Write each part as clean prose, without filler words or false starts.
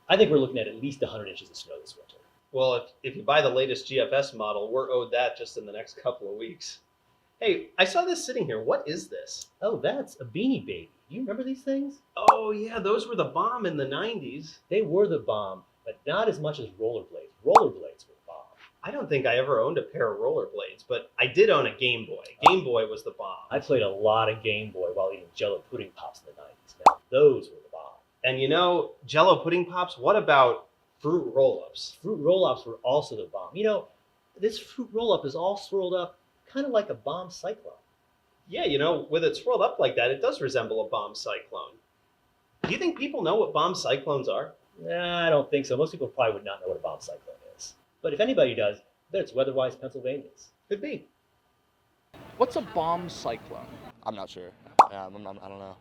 I think we're looking at least 100 inches of snow this winter. Well, if you buy the latest GFS model, we're owed that just in the next couple of weeks. Hey, I saw this sitting here. What is this? Oh, that's a Beanie Baby. Do you remember these things? Oh, yeah, those were the bomb in the 90s. They were the bomb, but not as much as rollerblades. Rollerblades were the bomb. I don't think I ever owned a pair of rollerblades, but I did own a Game Boy. Game Boy was the bomb. I played a lot of Game Boy while eating Jello pudding pops in the 90s. Now, those were the bomb. And you know, Jello pudding pops, what about fruit roll-ups? Fruit roll-ups were also the bomb. You know, this fruit roll-up is all swirled up kind of like a bomb cyclone. Yeah, you know, with it swirled up like that, it does resemble a bomb cyclone. Do you think people know what bomb cyclones are? Nah, I don't think so. Most people probably would not know what a bomb cyclone is. But if anybody does, then it's weatherwise Pennsylvanians. Could be. What's a bomb cyclone? I'm not sure. I don't know.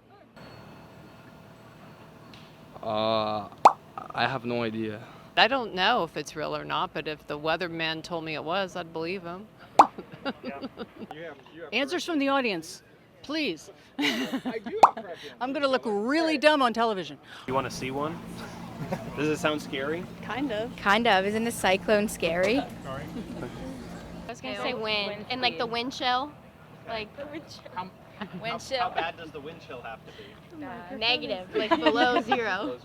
I have no idea. I don't know if it's real or not, but if the weatherman told me it was, I'd believe him. Answers from the audience, please. I do have I'm going to look really dumb on television. You want to see one? Does it sound scary? Kind of. Kind of. Isn't a cyclone scary? I was gonna say wind, and like the wind chill, like wind chill. How bad does the wind chill have to be? Negative, like below zero.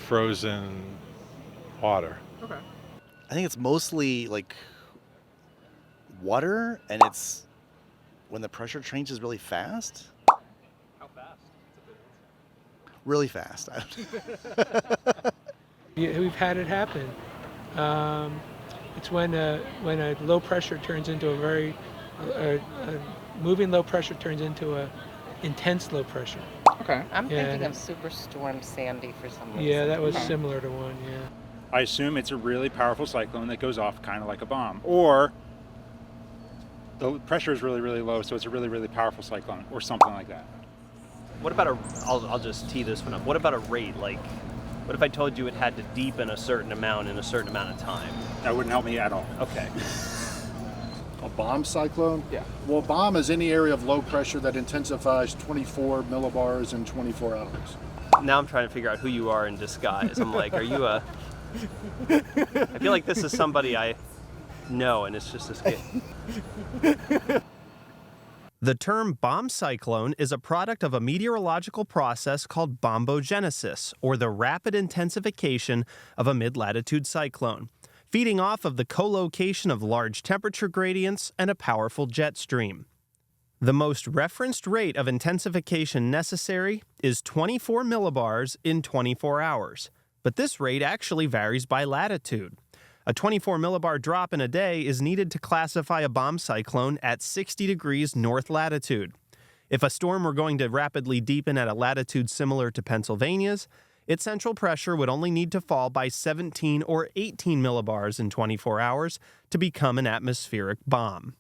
Frozen water. Okay. I think it's mostly like water, and it's when the pressure changes really fast. How fast? Really fast. We've had it happen. It's when a low pressure turns into a moving low pressure turns into a intense low pressure. Okay. I'm thinking of Superstorm Sandy for some reason. Yeah, that was similar to one, yeah. I assume it's a really powerful cyclone that goes off kind of like a bomb. Or the pressure is really, really low, so it's a really, really powerful cyclone or something like that. What about I'll just tee this one up. What about a rate? Like, what if I told you it had to deepen a certain amount in a certain amount of time? That wouldn't help me at all. Okay. A bomb cyclone? Yeah. Well, bomb is any area of low pressure that intensifies 24 millibars in 24 hours. Now I'm trying to figure out who you are in disguise. I'm like, are you a... I feel like this is somebody I know, and it's just a skit. The term bomb cyclone is a product of a meteorological process called bombogenesis, or the rapid intensification of a mid-latitude cyclone, feeding off of the co-location of large temperature gradients and a powerful jet stream. The most referenced rate of intensification necessary is 24 millibars in 24 hours, but this rate actually varies by latitude. A 24 millibar drop in a day is needed to classify a bomb cyclone at 60 degrees north latitude. If a storm were going to rapidly deepen at a latitude similar to Pennsylvania's, its central pressure would only need to fall by 17 or 18 millibars in 24 hours to become an atmospheric bomb.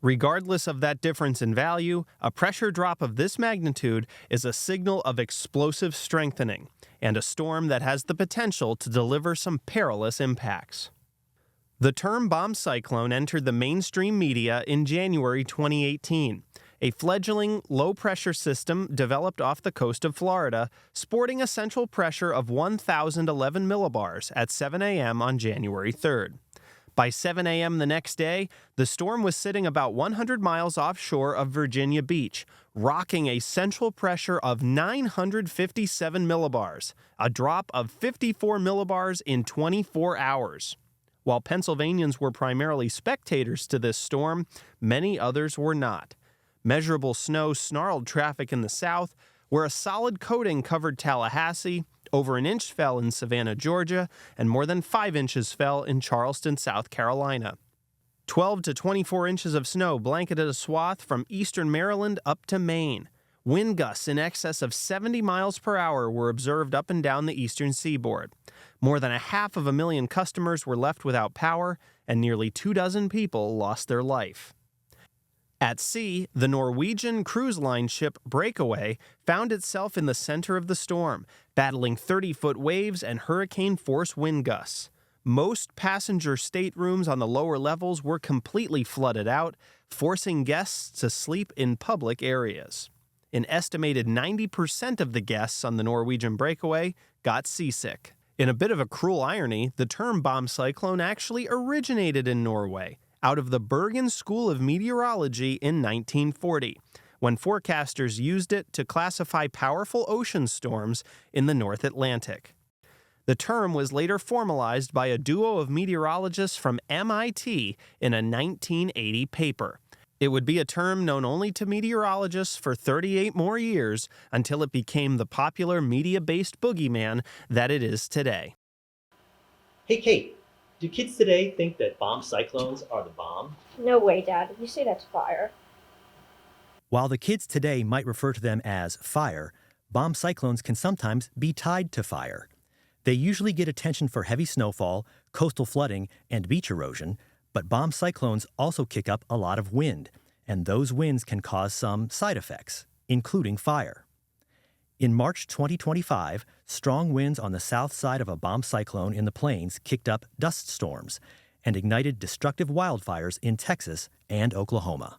Regardless of that difference in value, a pressure drop of this magnitude is a signal of explosive strengthening and a storm that has the potential to deliver some perilous impacts. The term bomb cyclone entered the mainstream media in January 2018, a fledgling low-pressure system developed off the coast of Florida, sporting a central pressure of 1,011 millibars at 7 a.m. on January 3rd. By 7 a.m. the next day, the storm was sitting about 100 miles offshore of Virginia Beach, rocking a central pressure of 957 millibars, a drop of 54 millibars in 24 hours. While Pennsylvanians were primarily spectators to this storm, many others were not. Measurable snow snarled traffic in the south, where a solid coating covered Tallahassee, over an inch fell in Savannah, Georgia, and more than 5 inches fell in Charleston, South Carolina. 12 to 24 inches of snow blanketed a swath from eastern Maryland up to Maine. Wind gusts in excess of 70 miles per hour were observed up and down the eastern seaboard. More than 500,000 customers were left without power, and nearly 24 people lost their life. At sea, the Norwegian cruise line ship Breakaway found itself in the center of the storm, battling 30-foot waves and hurricane-force wind gusts. Most passenger staterooms on the lower levels were completely flooded out, forcing guests to sleep in public areas. an estimated 90% of the guests on the Norwegian breakaway got seasick. In a bit of a cruel irony, the term bomb cyclone actually originated in Norway, out of the Bergen School of Meteorology in 1940, when forecasters used it to classify powerful ocean storms in the North Atlantic. The term was later formalized by a duo of meteorologists from MIT in a 1980 paper. It would be a term known only to meteorologists for 38 more years until it became the popular media-based boogeyman that it is today. Hey, Kate, do kids today think that bomb cyclones are the bomb? No way, Dad. You say that's fire. While the kids today might refer to them as fire, bomb cyclones can sometimes be tied to fire. They usually get attention for heavy snowfall, coastal flooding, and beach erosion, but bomb cyclones also kick up a lot of wind, and those winds can cause some side effects, including fire. In March 2025, strong winds on the south side of a bomb cyclone in the plains kicked up dust storms and ignited destructive wildfires in Texas and Oklahoma.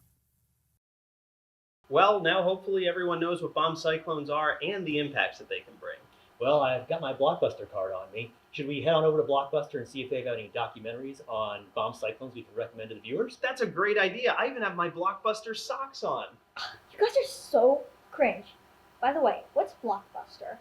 Well, now hopefully everyone knows what bomb cyclones are and the impacts that they can bring. Well, I've got my Blockbuster card on me. Should we head on over to Blockbuster and see if they've got any documentaries on bomb cyclones we can recommend to the viewers? That's a great idea. I even have my Blockbuster socks on. You guys are so cringe. By the way, what's Blockbuster?